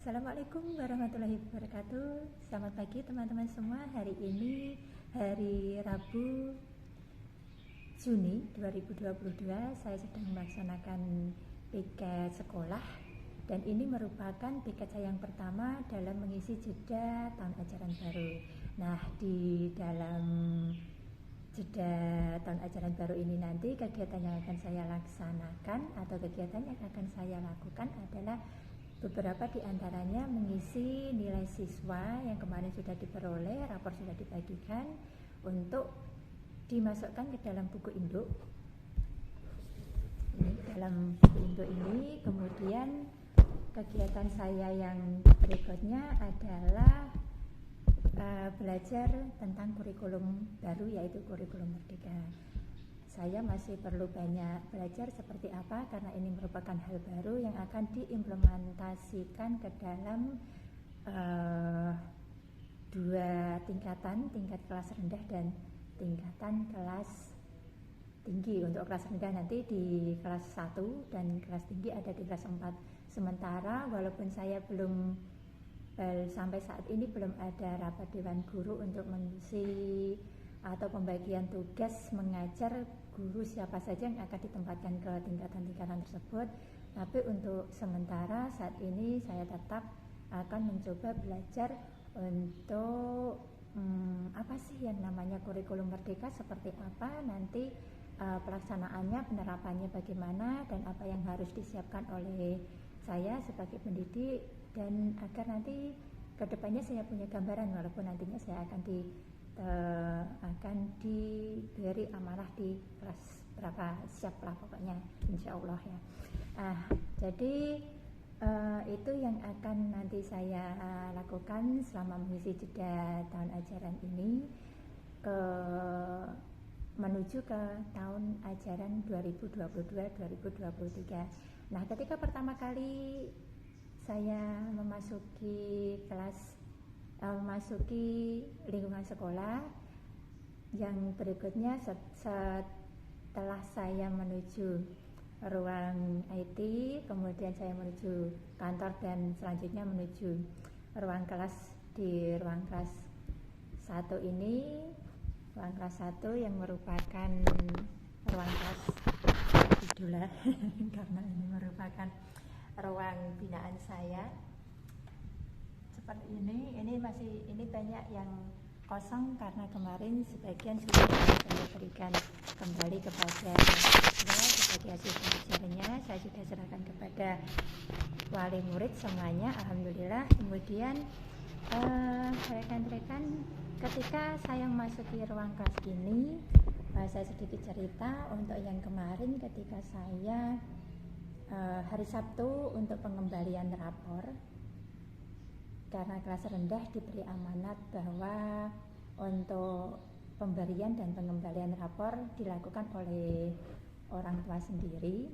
Assalamualaikum warahmatullahi wabarakatuh. Selamat pagi teman-teman semua. Hari ini hari Rabu Juni 2022. Saya sedang melaksanakan piket sekolah dan ini merupakan piket saya yang pertama dalam mengisi jeda tahun ajaran baru. Nah, di dalam jeda tahun ajaran baru ini nanti kegiatan yang akan saya laksanakan atau kegiatan yang akan saya lakukan adalah beberapa diantaranya mengisi nilai siswa yang kemarin sudah diperoleh, rapor sudah dibagikan untuk dimasukkan ke dalam buku induk. Ini dalam buku induk ini, kemudian kegiatan saya yang berikutnya adalah belajar tentang kurikulum baru, yaitu kurikulum Merdeka. Saya masih perlu banyak belajar seperti apa karena ini merupakan hal baru yang akan diimplementasikan ke dalam dua tingkatan, tingkat kelas rendah dan tingkatan kelas tinggi. Untuk kelas rendah nanti di kelas 1 dan kelas tinggi ada di kelas 4. Sementara walaupun saya belum sampai saat ini belum ada rapat dewan guru untuk mengisi atau pembagian tugas mengajar guru siapa saja yang akan ditempatkan ke tingkatan-tingkatan tersebut, tapi untuk sementara saat ini saya tetap akan mencoba belajar untuk apa sih yang namanya kurikulum Merdeka, seperti apa nanti pelaksanaannya, penerapannya bagaimana, dan apa yang harus disiapkan oleh saya sebagai pendidik, dan agar nanti kedepannya saya punya gambaran walaupun nantinya saya akan diberi amanah di kelas berapa, siaplah pokoknya insya Allah ya. Jadi itu yang akan nanti saya lakukan selama mengisi jeda tahun ajaran ini menuju ke tahun ajaran 2022-2023. Nah, ketika pertama kali saya memasuki lingkungan sekolah, yang berikutnya setelah saya menuju ruang IT, kemudian saya menuju kantor dan selanjutnya menuju ruang kelas. Di ruang kelas 1 ini, ruang kelas 1 yang merupakan ruang kelas idola karena ini merupakan ruang binaan saya. Seperti ini banyak yang kosong karena kemarin sebagian sudah saya berikan kembali kepada siswa sebagai hasil belajarnya. Saya sudah serahkan kepada wali murid semuanya, alhamdulillah. Kemudian rekan-rekan, ketika saya memasuki ruang kelas ini, saya sedikit cerita untuk yang kemarin ketika saya hari Sabtu untuk pengembalian rapor. Karena kelas rendah diberi amanat bahwa untuk pemberian dan pengembalian rapor dilakukan oleh orang tua sendiri,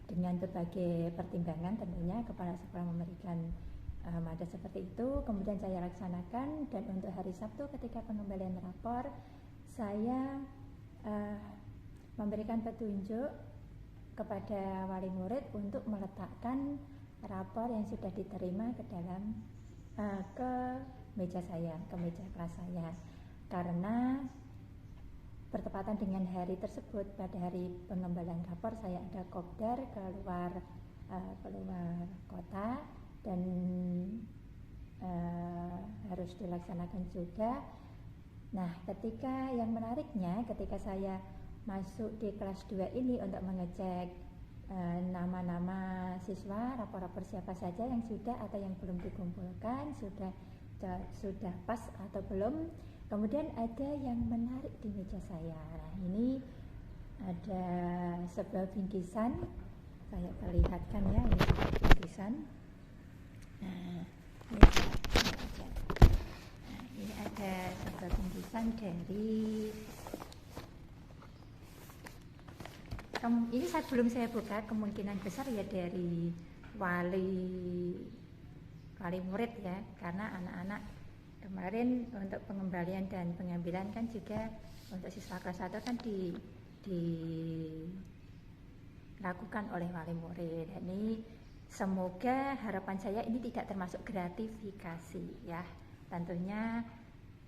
dengan berbagai pertimbangan tentunya kepala sekolah memberikan mandat seperti itu. Kemudian saya laksanakan, dan untuk hari Sabtu ketika pengembalian rapor saya memberikan petunjuk kepada wali murid untuk meletakkan rapor yang sudah diterima ke dalam ke meja saya, ke meja kelas saya, karena bertepatan dengan hari tersebut. Pada hari pengembalian rapor saya ada kopdar keluar kota dan harus dilaksanakan juga. Nah, ketika yang menariknya, ketika saya masuk di kelas 2 ini untuk mengecek nama-nama siswa, rapor-rapor siapa saja yang sudah atau yang belum dikumpulkan, sudah pas atau belum. Kemudian ada yang menarik di meja saya. Nah, ini ada sebuah bingkisan, saya perlihatkan ya, ini sebuah bingkisan. Nah, ini ada sebuah bingkisan dari ini belum saya buka, kemungkinan besar ya dari wali murid ya, karena anak-anak kemarin untuk pengembalian dan pengambilan kan juga untuk siswa kelas 1 kan dilakukan oleh wali murid. Ini semoga harapan saya ini tidak termasuk gratifikasi ya. Tentunya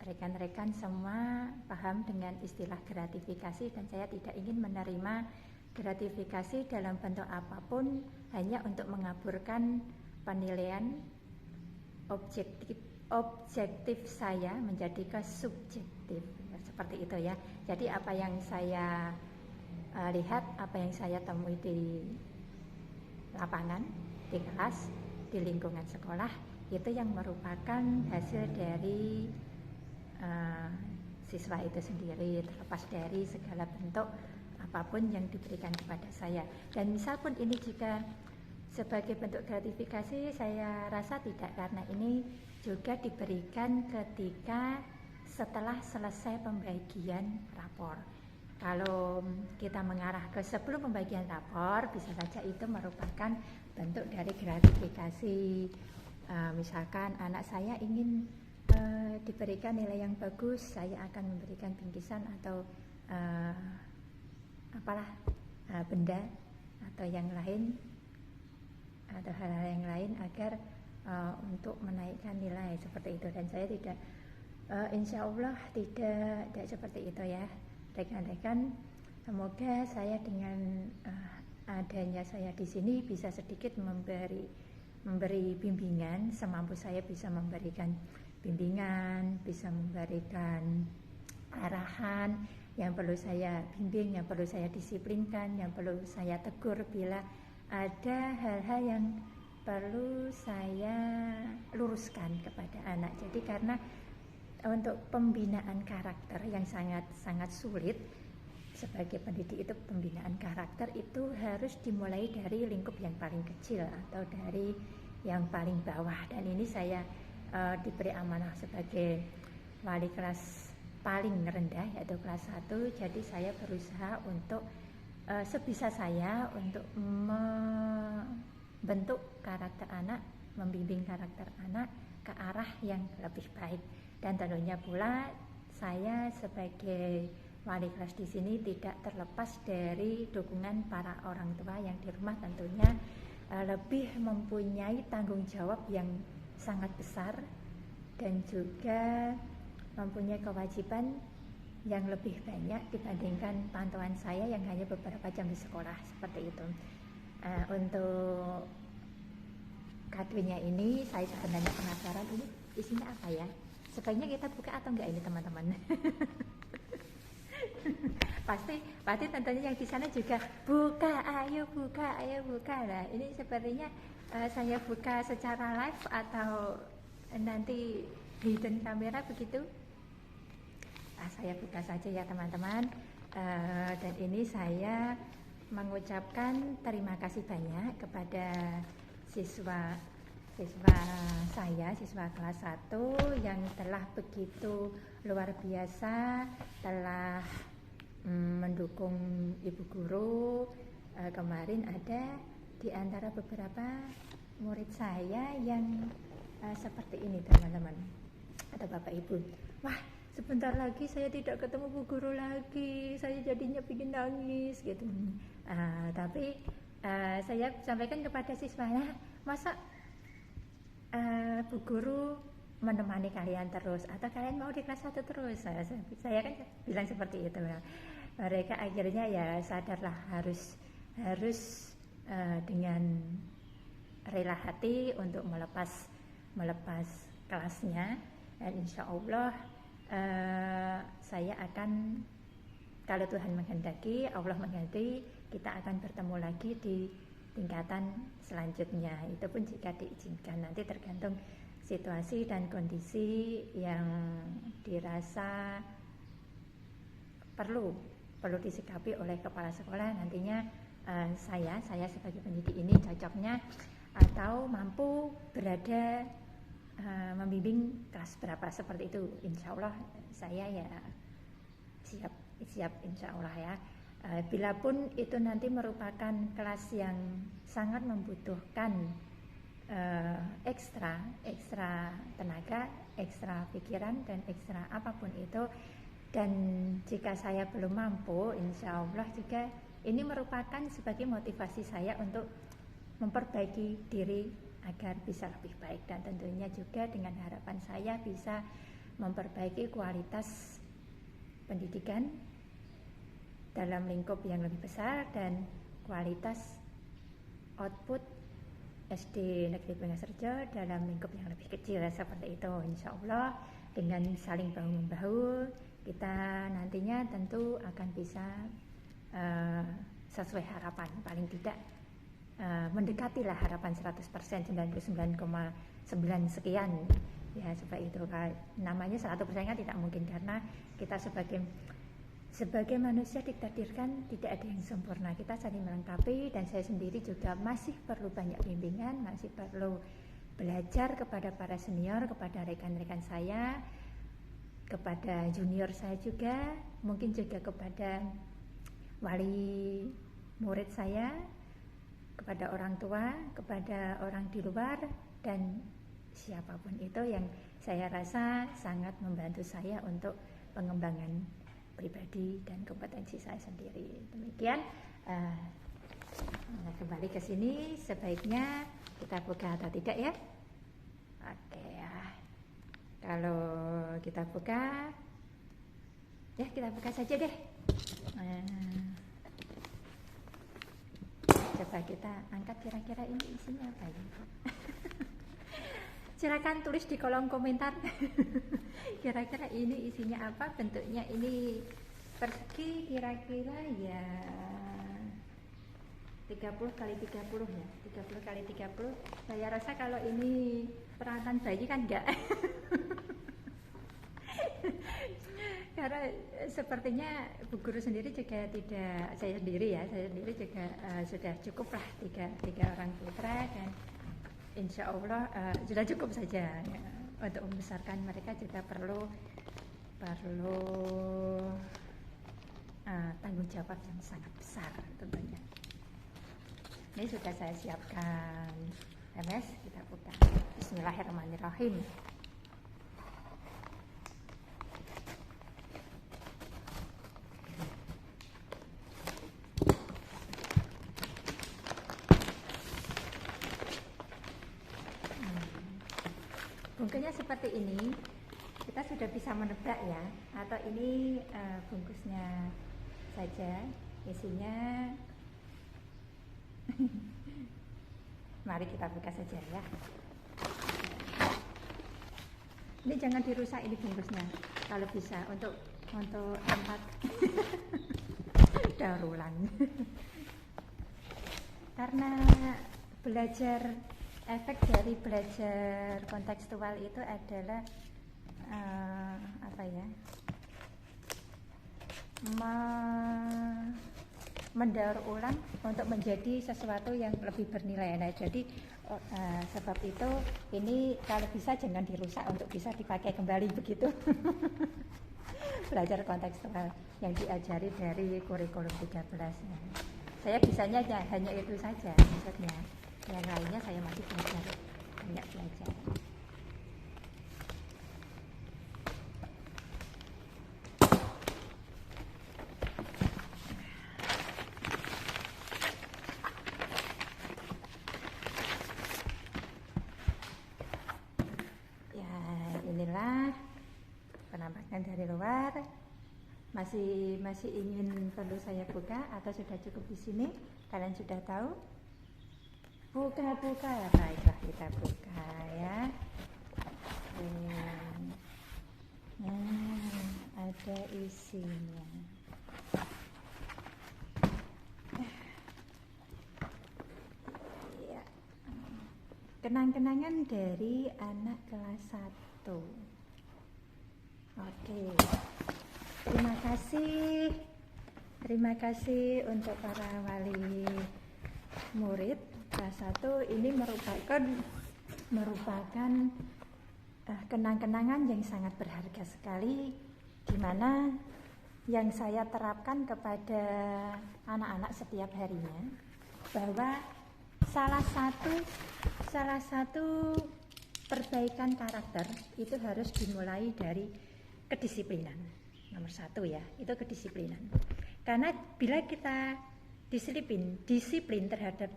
rekan-rekan semua paham dengan istilah gratifikasi, dan saya tidak ingin menerima gratifikasi dalam bentuk apapun hanya untuk mengaburkan penilaian objektif saya menjadi ke subjektif, seperti itu ya. Jadi apa yang saya lihat, apa yang saya temui di lapangan, di kelas, di lingkungan sekolah, itu yang merupakan hasil dari siswa itu sendiri, terlepas dari segala bentuk apapun yang diberikan kepada saya. Dan misal pun ini jika sebagai bentuk gratifikasi, saya rasa tidak, karena ini juga diberikan ketika setelah selesai pembagian rapor. Kalau kita mengarah ke sebelum pembagian rapor, bisa saja itu merupakan bentuk dari gratifikasi. Misalkan anak saya ingin diberikan nilai yang bagus, saya akan memberikan bingkisan atau benda atau yang lain, atau hal-hal yang lain agar untuk menaikkan nilai seperti itu. Dan saya tidak, insya Allah tidak seperti itu ya rekan-rekan. Semoga saya dengan adanya saya di sini bisa sedikit memberi bimbingan, semampu saya bisa memberikan bimbingan, bisa memberikan arahan yang perlu saya bimbing, yang perlu saya disiplinkan, yang perlu saya tegur bila ada hal-hal yang perlu saya luruskan kepada anak. Jadi karena untuk pembinaan karakter yang sangat sulit sebagai pendidik, itu pembinaan karakter itu harus dimulai dari lingkup yang paling kecil atau dari yang paling bawah. Dan ini saya diberi amanah sebagai wali kelas paling rendah, yaitu kelas 1. Jadi saya berusaha untuk sebisa saya untuk membentuk karakter anak, membimbing karakter anak ke arah yang lebih baik. Dan tentunya pula saya sebagai wali kelas di sini tidak terlepas dari dukungan para orang tua yang di rumah tentunya lebih mempunyai tanggung jawab yang sangat besar dan juga mempunyai kewajiban yang lebih banyak dibandingkan pantauan saya yang hanya beberapa jam di sekolah, seperti itu. Untuk kadonya ini saya sebenarnya penasaran, ini isinya apa ya? Sebaiknya kita buka atau enggak ini teman-teman? pasti tentunya yang di sana juga buka, ayo buka. Nah, ini sepertinya saya buka secara live atau nanti hidden kamera begitu. Saya buka saja ya teman-teman. Dan ini saya mengucapkan terima kasih banyak kepada siswa saya, siswa kelas 1 yang telah begitu luar biasa, telah mendukung ibu guru. Kemarin ada di antara beberapa murid saya yang seperti ini teman-teman, atau bapak ibu, wah sebentar lagi saya tidak ketemu bu guru lagi, saya jadinya bikin nangis gitu. Tapi saya sampaikan kepada siswanya, masa bu guru menemani kalian terus, atau kalian mau di kelas 1 terus? Saya kan bilang seperti itu. Mereka akhirnya ya sadarlah harus dengan rela hati untuk melepas kelasnya. Dan insya Allah saya akan, kalau Tuhan menghendaki, Allah menghendaki, kita akan bertemu lagi di tingkatan selanjutnya. Itu pun jika diizinkan, nanti tergantung situasi dan kondisi yang dirasa perlu disikapi oleh kepala sekolah. Nantinya saya sebagai pendidik ini cocoknya atau mampu berada membimbing kelas berapa, seperti itu. Insya Allah saya ya siap insya Allah ya. Bila pun itu nanti merupakan kelas yang sangat membutuhkan ekstra tenaga, ekstra pikiran, dan ekstra apapun itu, dan jika saya belum mampu, insya Allah juga ini merupakan sebagai motivasi saya untuk memperbaiki diri agar bisa lebih baik, dan tentunya juga dengan harapan saya bisa memperbaiki kualitas pendidikan dalam lingkup yang lebih besar dan kualitas output SD Negeri Pengaserjo dalam lingkup yang lebih kecil, seperti itu. Insya Allah dengan saling bahu-membahu kita nantinya tentu akan bisa sesuai harapan, paling tidak mendekatilah harapan 100%, 99,9 sekian ya, seperti itu. Namanya 100% kan tidak mungkin, karena kita sebagai manusia ditakdirkan tidak ada yang sempurna, kita saling melengkapi, dan saya sendiri juga masih perlu banyak bimbingan, masih perlu belajar kepada para senior, kepada rekan-rekan saya, kepada junior saya juga, mungkin juga kepada wali murid saya, kepada orang tua, kepada orang di luar, dan siapapun itu yang saya rasa sangat membantu saya untuk pengembangan pribadi dan kompetensi saya sendiri. Demikian, kembali ke sini, sebaiknya kita buka atau tidak ya? Oke ya, kalau kita buka, ya kita buka saja deh. Coba kita angkat, kira-kira ini isinya apa ya? Silakan tulis di kolom komentar. Kira-kira ini isinya apa? Bentuknya ini persegi, kira-kira ya 30 kali 30 ya, 30 kali 30. Saya rasa kalau ini peralatan bayi kan enggak. Karena sepertinya Bu Guru sendiri juga tidak, saya sendiri juga sudah cukup lah, tiga orang putra, dan insya Allah sudah cukup saja ya. Untuk membesarkan mereka juga perlu tanggung jawab yang sangat besar tentunya. Ini sudah saya siapkan MS, kita buka. Bismillahirrahmanirrahim. Bungkusnya seperti ini, kita sudah bisa menebak ya, atau ini bungkusnya saja, isinya. Mari kita buka saja ya. Ini jangan dirusak ini bungkusnya, kalau bisa untuk tempat daur ulang. Karena efek dari belajar kontekstual itu adalah mendaur ulang untuk menjadi sesuatu yang lebih bernilai. Nah, jadi sebab itu ini kalau bisa jangan dirusak untuk bisa dipakai kembali begitu. Belajar kontekstual yang diajari dari kurikulum 13. Saya bisanya hanya itu saja maksudnya. Yang lainnya saya masih banyak belajar. Ya, inilah penampakan dari luar. Masih ingin perlu saya buka atau sudah cukup di sini? Kalian sudah tahu? Buka, baiklah kita buka ya. Nah, ada isinya. Ya. Kenang-kenangan dari anak kelas 1. Oke. Terima kasih untuk para wali murid kelas 1. Ini merupakan kenang-kenangan yang sangat berharga sekali, di mana yang saya terapkan kepada anak-anak setiap harinya, bahwa salah satu perbaikan karakter itu harus dimulai dari kedisiplinan. Nomor 1 ya, itu kedisiplinan. Karena bila kita disiplin terhadap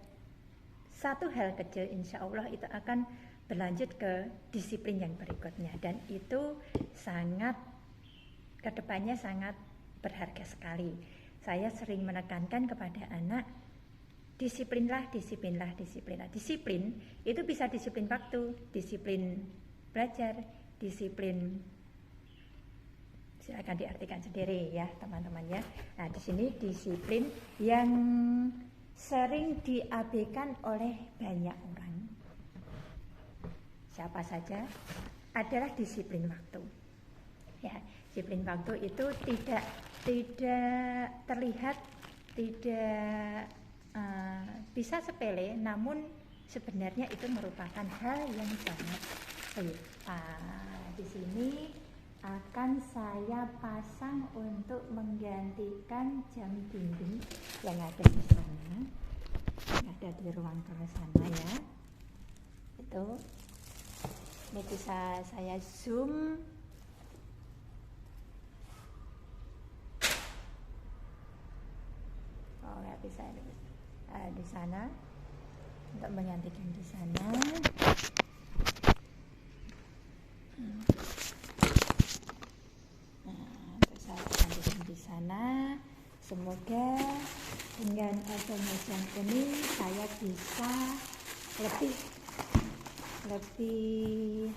satu hal kecil insya Allah itu akan berlanjut ke disiplin yang berikutnya, dan itu sangat kedepannya sangat berharga sekali. Saya sering menekankan kepada anak, disiplinlah. Disiplin itu bisa disiplin waktu, disiplin belajar, disiplin, silakan diartikan sendiri ya teman-teman ya. Nah di sini disiplin yang sering diabaikan oleh banyak orang, siapa saja, adalah disiplin waktu. Ya, disiplin waktu itu tidak terlihat, tidak bisa sepele, namun sebenarnya itu merupakan hal yang sangat sulit. Di sini akan saya pasang untuk menggantikan jam dinding yang ada di sana, yang ada di ruang kelas sana ya. Itu ini bisa saya zoom. Oh nggak bisa di sana, untuk menggantikan di sana. Saya gantikan di sana. Semoga dengan adanya jam ini saya bisa lebih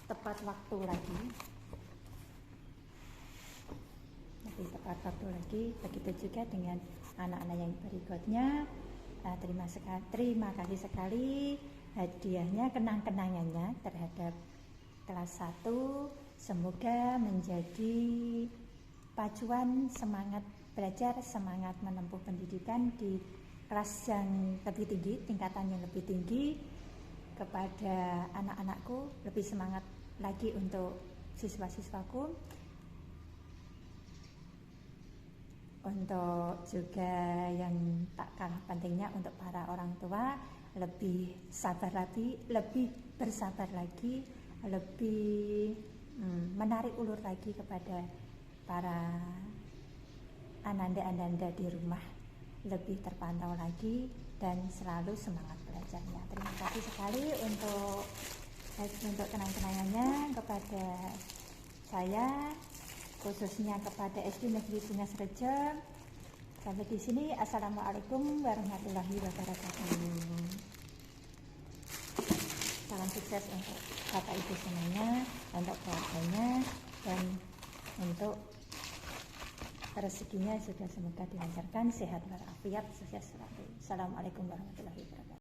tepat waktu lagi. Begitu juga dengan anak-anak yang berikutnya. Terima kasih sekali hadiahnya, kenang-kenangannya terhadap kelas 1. Semoga menjadi pacuan semangat belajar, semangat menempuh pendidikan di kelas yang lebih tinggi, tingkatan yang lebih tinggi. Kepada anak-anakku, lebih semangat lagi untuk siswa-siswaku. Untuk juga yang tak kalah pentingnya untuk para orang tua, lebih sabar lagi, lebih bersabar lagi, lebih menarik ulur lagi kepada para ananda-ananda di rumah, lebih terpantau lagi dan selalu semangat belajarnya. Terima kasih sekali untuk kenang-kenangannya kepada saya, khususnya kepada SD Negeri Bungas Rejo. Sampai di sini, assalamualaikum warahmatullahi wabarakatuh. Salam sukses untuk Bapak Ibu semuanya, untuk keluarganya, dan untuk rezekinya juga semoga dilancarkan, sehat walafiat, sukses selalu. Assalamualaikum warahmatullahi wabarakatuh.